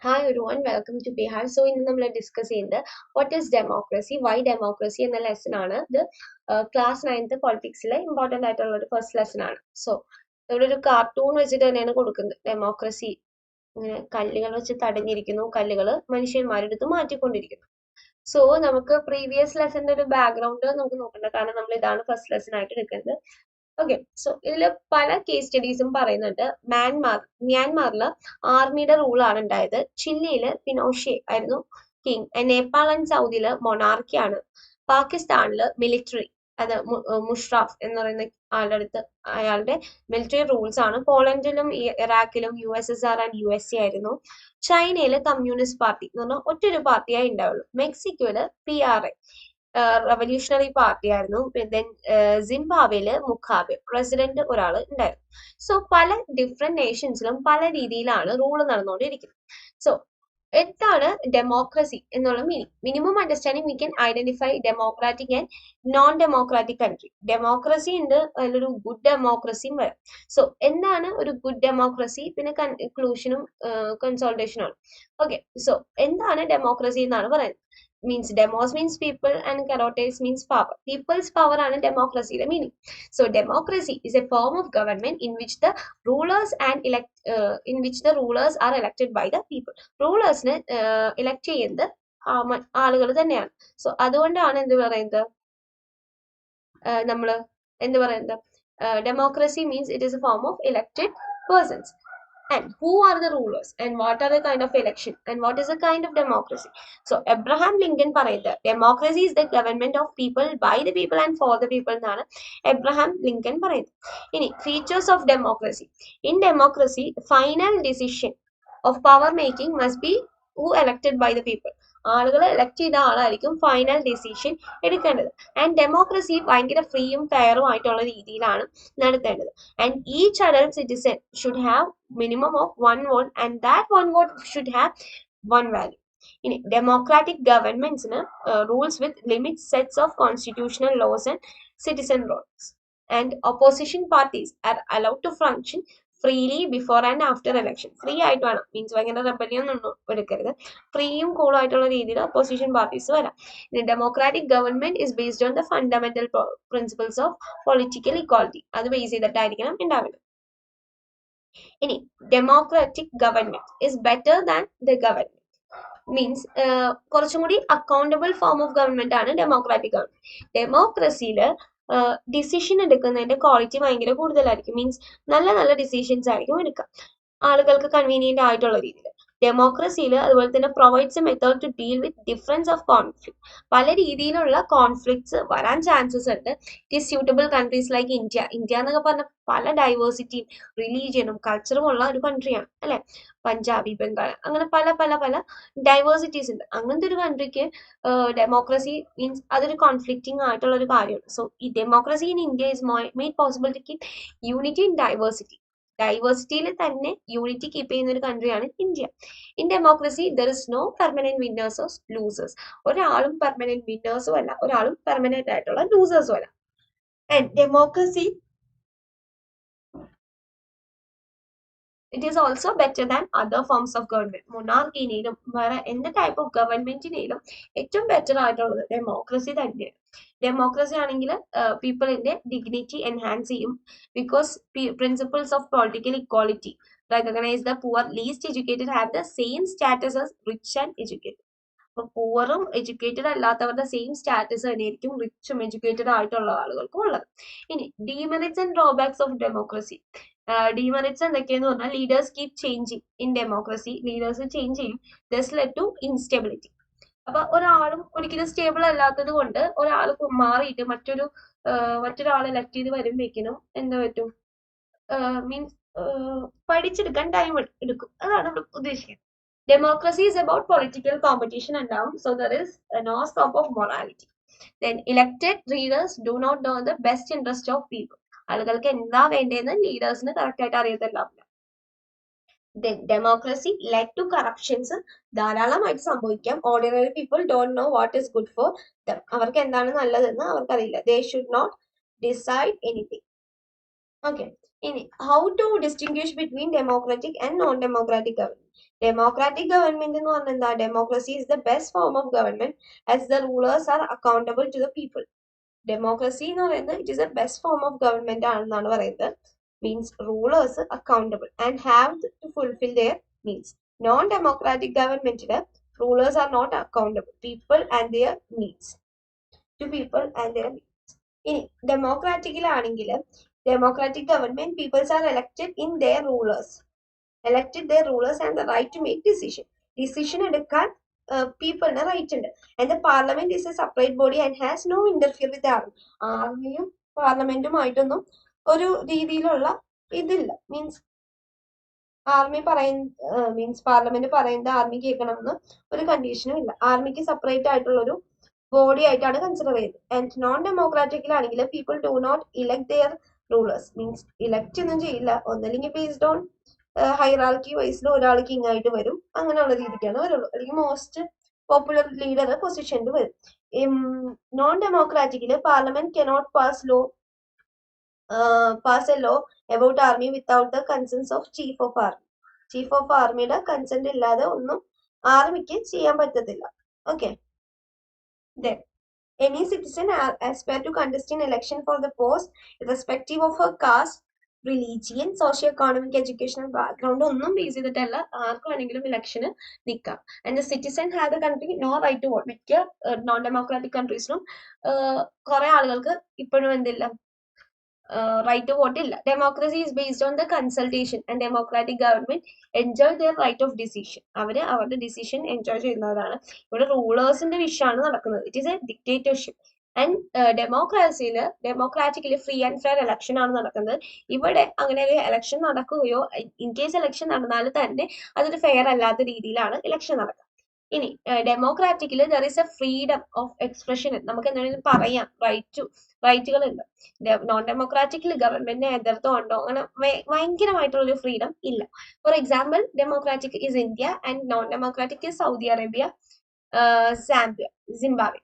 Hi everyone, welcome to Beehive. So ഇന്ന് നമ്മൾ discuss ചെയ്യുന്നത് what is democracy, why democracy എന്ന ലെസൺ ആണ്. ഇത് ക്ലാസ് 9th പൊളിറ്റിക്സിലെ ഇമ്പോർട്ടൻ്റ് ആയിട്ടുള്ള ഒരു ഫസ്റ്റ് ലെസൺ ആണ്. സോ ഇവിടെ ഒരു കാർട്ടൂൺ വെച്ചിട്ട് തന്നെയാണ് കൊടുക്കുന്നത്. ഡെമോക്രസി ഇങ്ങനെ കല്ലുകൾ വെച്ച് തടഞ്ഞിരിക്കുന്നു, കല്ലുകൾ മനുഷ്യന്മാരുടെ അടുത്ത് മാറ്റിക്കൊണ്ടിരിക്കുന്നു. സോ നമുക്ക് പ്രീവിയസ് ലെസന്റെ ഒരു ബാക്ക്ഗ്രൗണ്ട് നമുക്ക് നോക്കണ്ട, കാരണം നമ്മൾ ഇതാണ് ഫസ്റ്റ് ലെസൺ ആയിട്ട് എടുക്കുന്നത്. ഓക്കെ, സോ ഇതിൽ പല കേസ് സ്റ്റഡീസും പറയുന്നുണ്ട്. മ്യാൻമാറിൽ ആർമിയുടെ റൂളാണ് ഉണ്ടായത്. ചില്ലിയില് പിനോഷെ ആയിരുന്നു കിങ്. നേപ്പാൾ ആൻഡ് സൗദിയില് മൊണാർക്കിയാണ്. പാകിസ്ഥാനില് മിലിറ്ററി, അത് മുഷ്റാഫ് എന്ന് പറയുന്ന ആളുടെ അടുത്ത് അയാളുടെ മിലിറ്ററി റൂൾസ് ആണ്. പോളണ്ടിലും ഇറാഖിലും USSR ആൻഡ് USA ആയിരുന്നു. ചൈനയില് കമ്മ്യൂണിസ്റ്റ് പാർട്ടി എന്ന് പറഞ്ഞാൽ ഒറ്റൊരു പാർട്ടിയായി ഉണ്ടാവുള്ളൂ. മെക്സിക്കോയില് PRA റവല്യൂഷണറി പാർട്ടി ആയിരുന്നു. പിന്നെ സിംബാബ്വേയില് മുഖാബെ പ്രസിഡന്റ് ഒരാൾ ഉണ്ടായിരുന്നു. സോ പല ഡിഫറെന്റ് നേഷൻസിലും പല രീതിയിലാണ് റൂൾ നടന്നുകൊണ്ടിരിക്കുന്നത്. സോ എന്താണ് ഡെമോക്രസി എന്നുള്ള meaning? Minimum understanding we can identify democratic and non democratic country. Democracy ഉണ്ട്, അതിലൊരു ഗുഡ് ഡെമോക്രസിയും വരാം. സോ എന്താണ് ഒരു ഗുഡ് ഡെമോക്രസി? പിന്നെ കൺക്ലൂഷനും കൺസോൾട്ടേഷനും ആണ്. ഓക്കെ, സോ എന്താണ് ഡെമോക്രസി എന്നാണ് പറയുന്നത്. Means demos means people and carotes means power. People's power ആണ് ഡെമോക്രസിയുടെ meaning. So democracy is a form of government in which the rulers are elected by the people. റൂളേഴ്സിനെ elect ചെയ്യുന്നത് ആളുകൾ തന്നെയാണ്. So അതുകൊണ്ടാണ് എന്ത് പറയുന്നത്, നമ്മൾ എന്ത് പറയുന്നത്, democracy means it is a form of elected persons. And who are the rulers and what are the kind of election and what is the kind of democracy? So Abraham Lincoln പറയുന്നത് democracy is the government of people by the people and for the people എന്നാണ് Abraham Lincoln പറയുന്നത്. ഇനി features of democracy. In democracy, final decision of power making must be who elected by the people. ആളുകൾ elect ചെയ്ത ആളായിരിക്കും final decision എടുക്കേണ്ടത്. And democracy ഭയങ്കര ഫ്രീയും ഫെയറും ആയിട്ടുള്ള രീതിയിലാണ് നടത്തേണ്ടത്. And each adult citizen should have minimum of one vote and that one vote should have one value. In democratic governments, rules with limits sets of constitutional laws and citizen rights. And opposition parties are allowed to function freely before and after election. Free ആയിട്ട് വേണം, means ഭയങ്കര rebellion ഒന്നും എടുക്കരുത്. ഫ്രീയും കൂളും ആയിട്ടുള്ള രീതിയിൽ opposition parties വരാം. Democratic government is based on the fundamental principles of political equality. അത് base ചെയ്തിട്ടായിരിക്കണം ഉണ്ടാവേണ്ടത്. ഇനി democratic government is better than the government. Means കുറച്ചും കൂടി അക്കൗണ്ടബിൾ ഫോം ഓഫ് ഗവൺമെന്റ് ആണ് ഡെമോക്രാറ്റിക് ഗവൺമെന്റ്. ഡെമോക്രസിയിൽ ഡിസിഷൻ എടുക്കുന്നതിന്റെ ക്വാളിറ്റി ഭയങ്കര കൂടുതലായിരിക്കും. മീൻസ് നല്ല നല്ല ഡിസിഷൻസ് ആയിരിക്കും എടുക്കുക, ആളുകൾക്ക് കൺവീനിയന്റ് ആയിട്ടുള്ള രീതിയിൽ. ഡെമോക്രസിയിൽ അതുപോലെ തന്നെ provides a method to deal with difference of conflict. പല രീതിയിലുള്ള കോൺഫ്ലിക്ട്സ് വരാൻ ചാൻസസ് ഉണ്ട്. It is suitable countries like India. India എന്നൊക്കെ പറഞ്ഞ പല ഡൈവേഴ്സിറ്റിയും റിലീജിയനും കൾച്ചറും ഉള്ള ഒരു കൺട്രിയാണ് അല്ലെ. പഞ്ചാബി, ബംഗാൾ, അങ്ങനെ പല പല പല ഡൈവേഴ്സിറ്റീസ് ഉണ്ട്. അങ്ങനത്തെ ഒരു കൺട്രിക്ക് ഡെമോക്രസി മീൻസ് അതൊരു കോൺഫ്ലിക്റ്റിംഗ് ആയിട്ടുള്ള ഒരു കാര്യമാണ്. സോ ഈ democracy in India is made possible to keep unity in diversity. ഡൈവേഴ്സിറ്റിയിൽ തന്നെ യൂണിറ്റി കീപ്പ് ചെയ്യുന്ന ഒരു കൺട്രിയാണ് India. In democracy there is no permanent winners or losers. ഒരാളും പെർമനന്റ് വിന്നേഴ്സും അല്ല, ഒരാളും പെർമനന്റ് ആയിട്ടുള്ള ലൂസേഴ്സും അല്ല. And democracy it is also better than other forms of government. മൊണാർക്കിയിലും വേറെ എന്ത് ടൈപ്പ് ഓഫ് ഗവൺമെന്റിനേലും ഏറ്റവും ബെറ്റർ ആയിട്ടുള്ളത് ഡെമോക്രസി തന്നെയാണ്. ഡെമോക്രസി ആണെങ്കിൽ പീപ്പിളിന്റെ ഡിഗ്നിറ്റി എൻഹാൻസ് ചെയ്യും. Because principles of political equality recognise the poor least educated have the same status as rich and educated. അപ്പൊ പുവറും എഡ്യൂക്കേറ്റഡ് അല്ലാത്തവരുടെ സെയിം സ്റ്റാറ്റസ് തന്നെയായിരിക്കും റിച്ചും എഡ്യൂക്കേറ്റഡ് ആയിട്ടുള്ള ആളുകൾക്കും ഉള്ളത്. ഇനി demerits and drawbacks of democracy. Demerits എന്തൊക്കെയെന്ന് പറഞ്ഞാൽ leaders keep changing. In democracy leaders change ചെയ്യും. Thus led to instability. അപ്പൊ ഒരാളും ഒരിക്കലും സ്റ്റേബിൾ അല്ലാത്തത് കൊണ്ട് ഒരാൾ മാറിയിട്ട് മറ്റൊരാൾ എലക്ട് ചെയ്ത് വരുമ്പോഴേക്കിനും എന്താ പറ്റും, മീൻസ് പഠിച്ചെടുക്കാൻ ടൈം എടുക്കും. അതാണ് നമ്മൾ ഉദ്ദേശിക്കുന്നത്. Democracy is about political competition and down, so there is no scope of morality. Then elected leaders do not know the best interest of people. ആളുകൾക്ക് എന്താ വേണ്ടതെന്ന് ലീഡേഴ്സിന് കറക്റ്റ് ആയിട്ട് അറിയത്തില്ലാവില്ല. Then democracy led to corruptions. ധാരാളമായിട്ട് സംഭവിക്കാം. Ordinary people don't know what is good for them. അവർക്ക് എന്താണ് നല്ലതെന്ന് അവർക്കറിയില്ല. They should not decide anything. Okay. How to distinguish between democratic and non-democratic government? Democratic government എന്ന് പറഞ്ഞാൽ എന്താ? Democracy is the best form of government as the rulers are accountable to the people. Democracy എന്ന് പറയുന്നത് it is the best form of government ആണെന്നാണ് പറയുന്നത്. Means rulers accountable and have to fulfill their needs. Non-democratic government rulers are not accountable. People and their needs. To people and their needs. ഇനി ഡെമോക്രാറ്റിക്കിലാണെങ്കിൽ democratic government peoples are elected their rulers and the right to make decision എടുക്കാൻ പീപ്പിളിന് right ഉണ്ട്. and the parliament is a separate body and has no interfere with the ആർമിയും പാർലമെന്റുമായിട്ടൊന്നും ഒരു രീതിയിലുള്ള ഇതില്ല. Means army means parliament പറയുന്നത് army കേൾക്കണമെന്ന് ഒരു കണ്ടീഷനും ഇല്ല. ആർമിക്ക് separate ആയിട്ടുള്ള ഒരു ബോഡി ആയിട്ടാണ് കൺസിഡർ ചെയ്യുന്നത്. ആൻഡ് നോൺ ഡെമോക്രാറ്റിക്കിലാണെങ്കിൽ people do not elect their rulers. Means elect ഒന്നും ചെയ്യില്ല. ഒന്നല്ലെങ്കിൽ ബേസ്ഡ് ഓൺ ഹൈറാർക്കി വൈസിൽ ഒരാൾ കിങ് ആയിട്ട് വരും, അങ്ങനെയുള്ള രീതിക്കാണ് വരുള്ളൂ. അല്ലെങ്കിൽ മോസ്റ്റ് പോപ്പുലർ ലീഡർ പൊസിഷനിൽ വരും. നോൺ ഡെമോക്രാറ്റിക്കില് parliament cannot pass a law about army without the consent of chief of army. Chief of ആർമിയുടെ കൺസെന്റ് ഇല്ലാതെ ഒന്നും ആർമിക്ക് ചെയ്യാൻ പറ്റത്തില്ല. Okay. Then any citizen aspire to contest in election for the post irrespective of her caste, religion, socio-economic, educational background ഒന്നും base ചെയ്തിട്ടല്ല ആർക്ക് വേണമെങ്കിലും ഇലക്ഷന് നിൽക്കാം. And the citizen have the country no right to vote. മിക്ക non democratic കൺട്രീസിലും കുറെ ആളുകൾക്ക് ഇപ്പോഴും എന്തില്ല, right to vote illa. Democracy is based on the consultation and democratic government enjoy their right of decision. അവര് അവരുടെ ഡിസിഷൻ എൻജോയ് ചെയ്യുന്നവരാണ്. ഇവിടെ റൂളേഴ്സിന്റെ വിഷയമാണ് നടക്കുന്നത്. It is a dictatorship. And democratically free and fair election ആണ് നടക്കുന്നത്. ഇവിടെ അങ്ങനെ ഒരു ഇലക്ഷൻ നടക്കുകയോ ഇൻ കേസ് ഇലക്ഷൻ നടന്നാൽ തന്നെ അതൊരു ഫെയർ അല്ലാത്ത രീതിയിലാണ് ഇലക്ഷൻ നടക്കുക. ഇനി ഡെമോക്രാറ്റിക്കല് there is a freedom of expression. നമുക്ക് എന്തെങ്കിലും പറയാം, റൈറ്റുകളുണ്ട്. നോൺ ഡെമോക്രാറ്റിക്കല് ഗവൺമെന്റിനെ എതിർത്തുകൊണ്ടോ അങ്ങനെ ഭയങ്കരമായിട്ടുള്ളൊരു ഫ്രീഡം ഇല്ല. For example democratic is India and non democratic is Saudi Arabia, Zimbabwe.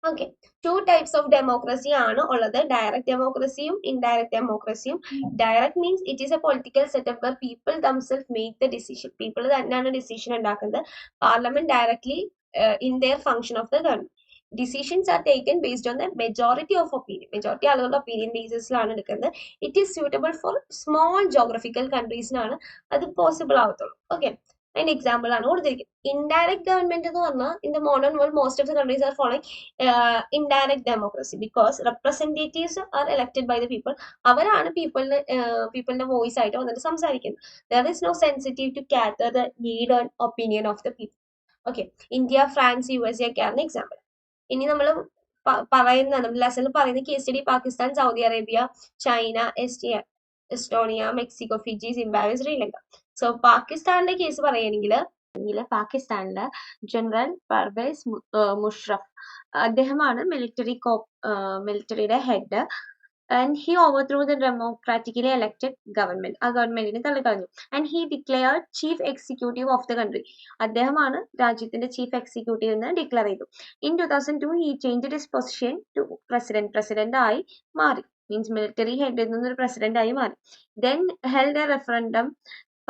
Okay. 2 types of democracy ആണ് ഉള്ളത്. ഡയറക്റ്റ് ഡെമോക്രസിയും ഇൻഡയറക്റ്റ് ഡെമോക്രസിയും. Direct means it is a political setup where people themselves make the decision. People തന്നെയാണ് decision ഉണ്ടാക്കുന്നത്. Parliament directly in their function of the government. Decisions are taken based on the majority of opinion. Majority ആളുകളുടെ opinion ബേസിസിലാണ് എടുക്കുന്നത്. It is suitable for small geographical കൺട്രീസിനാണ് അത് possible ആവത്തുള്ളൂ. Okay. അതിന്റെ example ആണ് കൊടുത്തിരിക്കുന്നത്. ഇൻഡയറക്റ്റ് ഗവൺമെന്റ് എന്ന് പറഞ്ഞാൽ in the modern world most of the countries are following indirect democracy because representatives are elected by the people. അവരാണ് പീപ്പിളിന്റെ വോയിസ് ആയിട്ട് വന്നിട്ട് സംസാരിക്കുന്നത്. There is no sensitive to gather the need and opinion of the people. Okay. India, France, USA ഒക്കെയാണ് example. ഇനി നമ്മൾ ലെസണിൽ പറയുന്ന case study Pakistan, Saudi Arabia, China, Estonia, Mexico, Fiji, Zimbabwe, Sri Lanka. So പാകിസ്ഥാനിന്റെ കേസ് പറയുകയാണെങ്കിൽ പാകിസ്ഥാനിലെ ജനറൽ പർവേസ് മുഷറഫ് അദ്ദേഹമാണ് മിലിറ്ററിയുടെ head. and he overthrew the democratically elected government. ആ ഗവൺമെന്റിനെ തള്ളിക്കളഞ്ഞു. and he declared chief executive of the country. അദ്ദേഹമാണ് രാജ്യത്തിന്റെ ചീഫ് എക്സിക്യൂട്ടീവ് എന്ന് ഡിക്ലെയർ ചെയ്തു. in 2002 he changed his position to president ആയി മാറി. മീൻസ് മിലിറ്ററി ഹെഡിൽ നിന്നൊരു പ്രസിഡന്റ് ആയി മാറി. then held a referendum,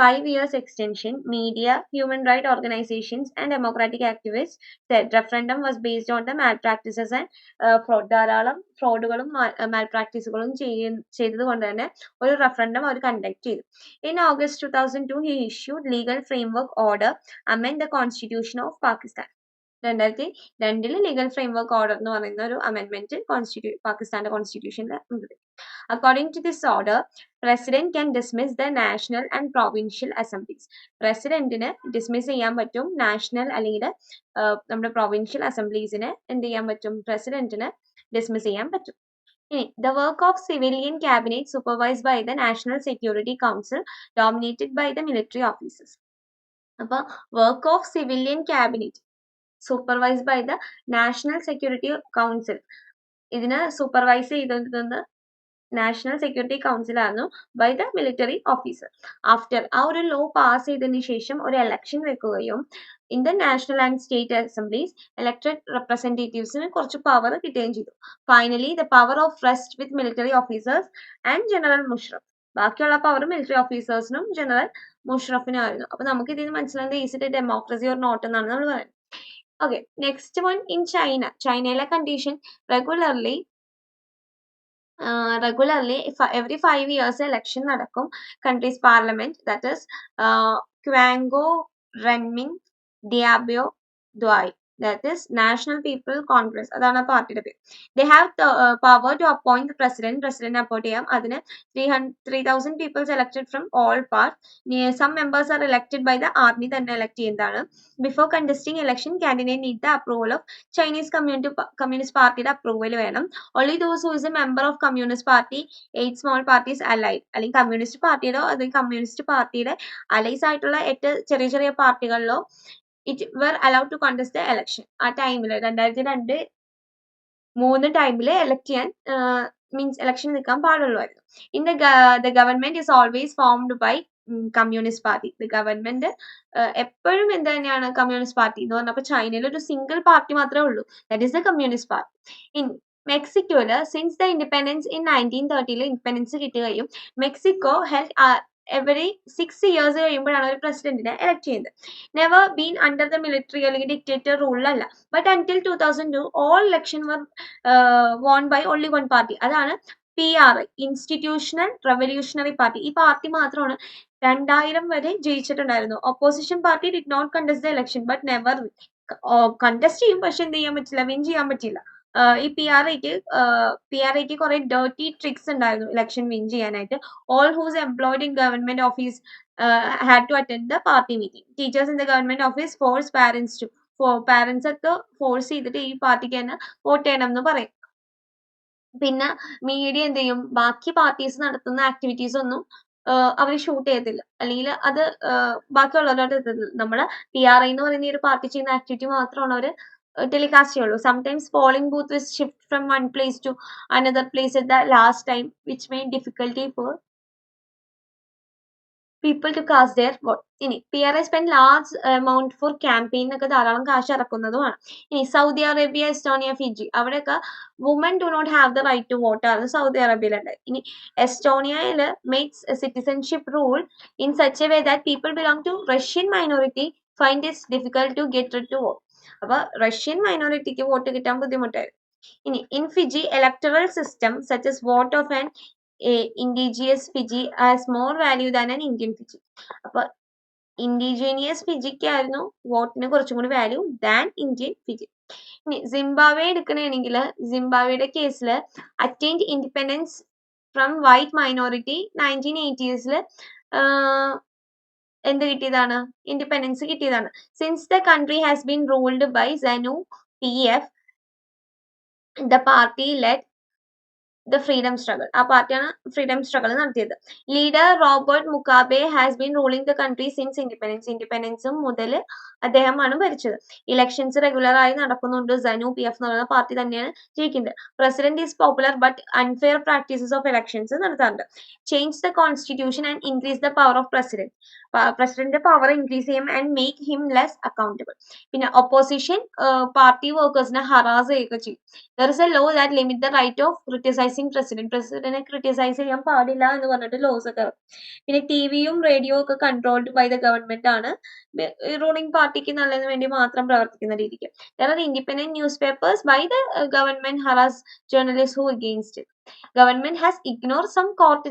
5 years extension. Media, human rights organizations and democratic activists said referendum was based on the malpractices and fraud. ധാരാളം ഫ്രോഡുകളും മാൽപ്രാക്ടീസുകളും ചെയ്തത് കൊണ്ട് തന്നെ ഒരു റെഫറൻഡം അവർ കണ്ടക്ട് ചെയ്തു. In August 2002 he issued legal framework order amend the constitution of Pakistan. 2002 legal framework order എന്ന് പറയുന്ന ഒരു അമെൻമെന്റ് പാകിസ്ഥാന്റെ കോൺസ്റ്റിറ്റ്യൂഷനിൽ ഉണ്ട്. According to this order, President can dismiss the national and provincial assemblies. പ്രസിഡന്റിന് ഡിസ്മിസ് ചെയ്യാൻ പറ്റും നാഷണൽ അല്ലെങ്കിൽ നമ്മുടെ പ്രൊവിൻഷ്യൽ അസംബ്ലീസിനെ എന്ത് ചെയ്യാൻ പറ്റും, പ്രസിഡന്റിന് ഡിസ്മിസ് ചെയ്യാൻ പറ്റും. ഇനി the work of civilian cabinet supervised by the National Security Council dominated by the military officers. അപ്പോൾ work of civilian cabinet supervised by the national security council. ഇതിന് സൂപ്പർവൈസ് ചെയ്തിരുന്നത് നാഷണൽ സെക്യൂരിറ്റി കൗൺസിൽ ആയിരുന്നു by the military officer. After ആ ഒരു law pass ചെയ്തതിന് ശേഷം ഒരു election വെക്കുകയും in the national and state assemblies elected റെപ്രസെന്റേറ്റീവ്സിന് കുറച്ച് പവർ കിട്ടുകയും ചെയ്തു. Finally the power of rest with military officers and general Musharraf. ബാക്കിയുള്ള പവർ മിലിറ്ററി ഓഫീസേഴ്സിനും ജനറൽ മുഷറഫിനും ആയിരുന്നു. അപ്പൊ നമുക്ക് ഇതിൽ മനസ്സിലാകുന്നത് is it democracy or not എന്നാണ് നമ്മൾ പറയുന്നത്. Okay, next one in China. ചൈനയിലെ condition regularly every 5 years election നടക്കും. country's parliament, that is Quango Renmin Diabio Doi, that is National People Congress, അതാണ് പാർട്ടിയുടെ പേര്. they have the power to appoint the president appoint ചെയ്യാം. അതിന് 3,000 people elected from all parts. some members are elected by the army തന്നെ elect ചെയ്യുന്നതാണ്. before contesting election, candidate need the approval of Chinese Communist പാർട്ടിയുടെ approval വേണം. only those who is a member of Communist Party, 8 small parties allied, അല്ലെങ്കിൽ communist പാർട്ടിയുടെ അല്ലെങ്കിൽ communist പാർട്ടിയുടെ അലൈസ് ആയിട്ടുള്ള 8 ചെറിയ ചെറിയ പാർട്ടികളിലോ it were allowed to contest the election. ആ ടൈമിൽ 2002-3 ടൈമിൽ elect ചെയ്യാൻ മീൻസ് election നിൽക്കാൻ പാടുള്ളായിരുന്നു. in the government is always formed by communist party. The government എപ്പോഴും എന്ത് തന്നെയാണ് കമ്മ്യൂണിസ്റ്റ് പാർട്ടി എന്ന് പറഞ്ഞപ്പോൾ ചൈനയിൽ ഒരു സിംഗിൾ പാർട്ടി മാത്രമേ ഉള്ളൂ, that is the communist party. In മെക്സിക്കോയില് since the independence in 1930 independence കിട്ടുകയും മെക്സിക്കോ ഹെൽഡ് every 6 years കഴിയുമ്പോഴാണ് ഒരു പ്രസിഡന്റിനെ എലക്ട് ചെയ്യുന്നത്. Never been under the military അല്ലെങ്കിൽ ഡിക്റ്റേറ്റർ റൂൾ അല്ല. But until 2002 all election were won by only one party. അതാണ് PR, institutional revolutionary party. ഈ party മാത്രമാണ് 2000 വരെ ജയിച്ചിട്ടുണ്ടായിരുന്നു. Opposition party did not contest the election but never contest ചെയ്യും, പക്ഷെ എന്ത് ചെയ്യാൻ പറ്റില്ല, വിൻ ചെയ്യാൻ പറ്റില്ല. ഈ PRAക്ക് കുറെ ഡേർട്ടി ട്രിക്സ് ഉണ്ടായിരുന്നു ഇലക്ഷൻ വിൻ ചെയ്യാനായിട്ട്. All who's employed in government office had to attend the party meeting. Teachers in the government office force parents ഒക്കെ ഫോഴ്സ് ചെയ്തിട്ട് ഈ പാർട്ടിക്ക് തന്നെ വോട്ട് ചെയ്യണം എന്ന് പറയും. പിന്നെ മീഡിയ എന്ത് ചെയ്യും, ബാക്കി പാർട്ടീസ് നടത്തുന്ന ആക്ടിവിറ്റീസ് ഒന്നും അവർ ഷൂട്ട് ചെയ്യത്തില്ല, അല്ലെങ്കിൽ അത് ബാക്കിയുള്ളവരോട് എത്തുന്നില്ല. നമ്മള് PRI എന്ന് പറയുന്ന ഈ ഒരു പാർട്ടി ചെയ്യുന്ന ആക്ടിവിറ്റി മാത്രമാണ് അവർ telecast ചെയ്യുള്ളൂ. sometimes polling booth is shift from one place to another place at the last time, which made difficulty for people to cast their vote. ഇനി PRI spend large amount for campaign ഒക്കെ ധാരാളം കാശ് ഇറക്കുന്നതുമാണ്. ഇനി Saudi Arabia, Estonia, Fiji, അവിടെയൊക്കെ women do not have the right to vote ആണ് Saudi അറേബ്യയിലുണ്ട്. ഇനി എസ്റ്റോണിയയിൽ makes citizenship rule in such a way that people belong to Russian minority find it's difficult to get red to vote. അപ്പൊ Russian മൈനോറിറ്റിക്ക് vote കിട്ടാൻ ബുദ്ധിമുട്ടായിരുന്നു. ഇനി in Fiji electoral system such as vote of an indigenous Fiji has more value than an Indian Fiji. അപ്പൊ indigenous ഫിജിക്കായിരുന്നു വോട്ടിന് കുറച്ചും കൂടി വാല്യൂ ദാൻ ഇന്ത്യൻ ഫിജി. ഇനി സിംബാബ്വെ എടുക്കണമെങ്കിൽ സിംബാബ്വെയുടെ കേസിൽ attained independence from white minority 1980s എന്ത് കിട്ടിയതാണ്, ഇൻഡിപെൻഡൻസ് കിട്ടിയതാണ്. Since the country has been ruled by ZANU PF, the party led the freedom struggle. ആ പാർട്ടിയാണ് ഫ്രീഡം സ്ട്രഗിൾ നടത്തിയത്. Leader Robert Mugabe has been ruling the country since ഇൻഡിപെൻഡൻസും മുതൽ അദ്ദേഹമാണ് ഭരിച്ചത്. Elections regular ആയി നടക്കുന്നുണ്ട്. ZANU PF എന്ന് പറയുന്ന പാർട്ടി തന്നെയാണ് ജയിക്കുന്നത്. President is popular but unfair practices of elections നടത്താറുണ്ട്. Change the constitution and increase the power of president. President power increase ചെയ്യും and make him less accountable. പിന്നെ ഒപ്പോസിഷൻ പാർട്ടി വർക്കേഴ്സിനെ ഹറാസ് ചെയ്യുകയൊക്കെ ചെയ്യും. There is a law that limit the right of criticising പ്രസിഡന്റിനെ criticise ചെയ്യാൻ പാടില്ല എന്ന് പറഞ്ഞിട്ട് ലോസ് ഒക്കെ. പിന്നെ ടിവിയും റേഡിയോ ഒക്കെ കൺട്രോൾഡ് ബൈ ദ ഗവൺമെന്റ് ആണ്, റൂളിംഗ് പാർട്ടിക്ക് നല്ലതിന് വേണ്ടി മാത്രം പ്രവർത്തിക്കുന്ന രീതിക്ക്. There are independent news papers by the government harass journalist who against it. Government has ignore some court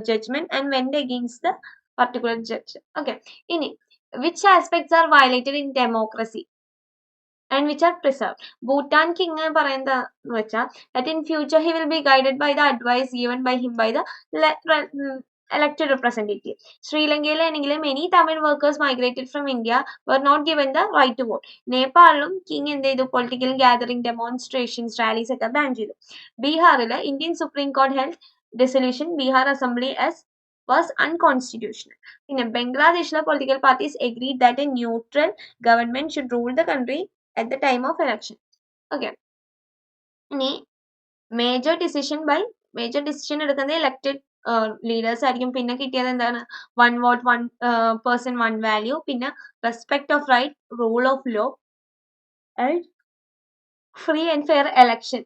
judgement and went against the particular judge. Okay, ini which aspects are violated in democracy and which are preserved? Bhutan king parayanda vecha that in future he will be guided by the advice given by him by the elected representative. Sri Lanka many Tamil workers migrated from India were not given the right to vote. Nepalum king എന്ത് ചെയ്തു, political gathering, demonstrations, rallies ഒക്കെ ban ചെയ്തു. ബീഹാറിലെ Indian Supreme Court held dissolution Bihar Assembly as was unconstitutional. In Bangladesh, political parties agreed that a neutral government should rule the country at the time of election. Okay. Major decision by major decision എടുക്കുന്നത് elected leaders ആയിരിക്കും. പിന്നെ കിട്ടിയത് എന്താണ്? 1 vote 1 person 1 value, പിന്നെ respect of right, rule of law and free and fair election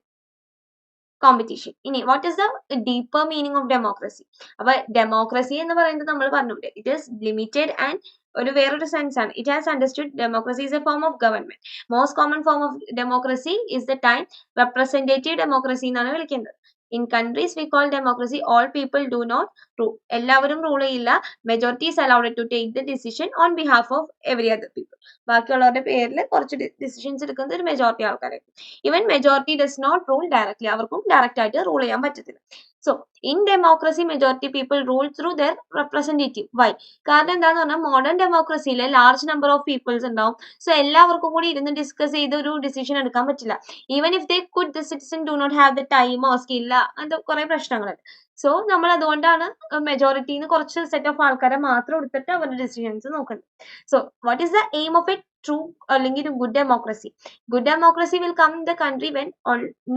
competition. ഇനി what is the deeper meaning of democracy? അപ്പൊ democracy എന്ന് പറയുന്നത് നമ്മൾ പറഞ്ഞില്ലേ, ഇറ്റ് ഈസ് ലിമിറ്റഡ് ആൻഡ് ഒരു വേറൊരു സെൻസ് ആണ്. It has understood democracy is a form of government. Most common form of democracy is the time representative democracy എന്നാണ് വിളിക്കുന്നത്. In countries we call democracy all people do not rule. എല്ലാവരും rule ചെയ്യില്ല. Majority is allowed to take the decision on behalf of every other people. ബാക്കിയുള്ളവരുടെ പേരിൽ കുറച്ച് decisions എടുക്കുന്നത് ഒരു majority ആൾക്കാരായിരിക്കും. Even majority does not rule directly. അവർക്കും direct ആയിട്ട് റൂൾ ചെയ്യാൻ പറ്റത്തില്ല. So in democracy majority people rule through their representative. Why? കാരണം എന്താന്ന് പറഞ്ഞാൽ മോഡേൺ ഡെമോക്രസിയിൽ ലാർജ് നമ്പർ ഓഫ് പീപ്പിൾസ് ഉണ്ടാവും. സോ എല്ലാവർക്കും കൂടി ഇരുന്ന് ഡിസ്കസ് ചെയ്ത് ഒരു ഡിസിഷൻ എടുക്കാൻ പറ്റില്ല. Even if they could, the citizen do not have the ടൈമോ സ്കില്ല, അങ്ങനത്തെ കുറെ പ്രശ്നങ്ങളുണ്ട്. സോ നമ്മൾ അതുകൊണ്ടാണ് മെജോറിറ്റിന്ന് കുറച്ച് സെറ്റ് ഓഫ് ആൾക്കാരെ മാത്രം എടുത്തിട്ട് അവരുടെ ഡിസിഷൻസ് നോക്കുന്നത്. So what is the aim of a true അല്ലെങ്കിൽ good democracy? Good democracy will come in the country when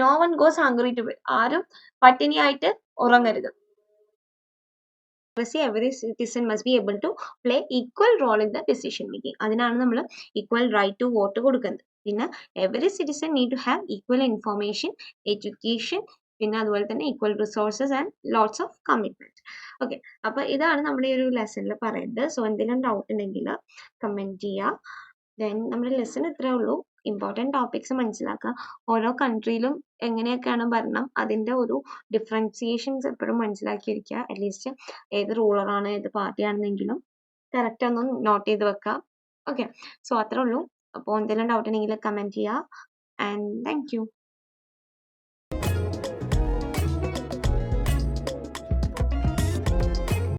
no one goes hungry to bed. ആരും പട്ടിണിയായിട്ട് ഉറങ്ങരുത്. Every citizen must be able to play equal role in the decision making. അതിനാണ് നമ്മൾ equal right to vote കൊടുക്കുന്നത്. പിന്നെ every citizen need to have equal information, education, പിന്നെ അതുപോലെ തന്നെ equal resources and lots of commitment. Okay, അപ്പൊ ഇതാണ് നമ്മുടെ ഈ ഒരു ലെസണിൽ പറയുന്നത്. സോ എന്തെങ്കിലും ഡൗട്ട് ഉണ്ടെങ്കിൽ കമന്റ് ചെയ്യുക. ദെൻ നമ്മുടെ ലെസൺ ഇത്രേ ഉള്ളൂ. ഇമ്പോർട്ടൻറ്റ് ടോപ്പിക്സ് മനസ്സിലാക്കുക. ഓരോ കൺട്രിയിലും എങ്ങനെയൊക്കെയാണ് ഭരണം, അതിൻ്റെ ഒരു ഡിഫറൻസിയേഷൻസ് എപ്പോഴും മനസ്സിലാക്കിയിരിക്കുക. അറ്റ്ലീസ്റ്റ് ഏത് റൂളറാണ് ഏത് പാർട്ടിയാണെന്നെങ്കിലും കറക്റ്റ് ഒന്ന് നോട്ട് ചെയ്ത് വെക്കുക. ഓക്കെ, സോ അത്രേ ഉള്ളൂ. അപ്പോൾ എന്തെങ്കിലും ഡൗട്ട് ഉണ്ടെങ്കിൽ കമൻറ്റ് ചെയ്യുക. And thank you.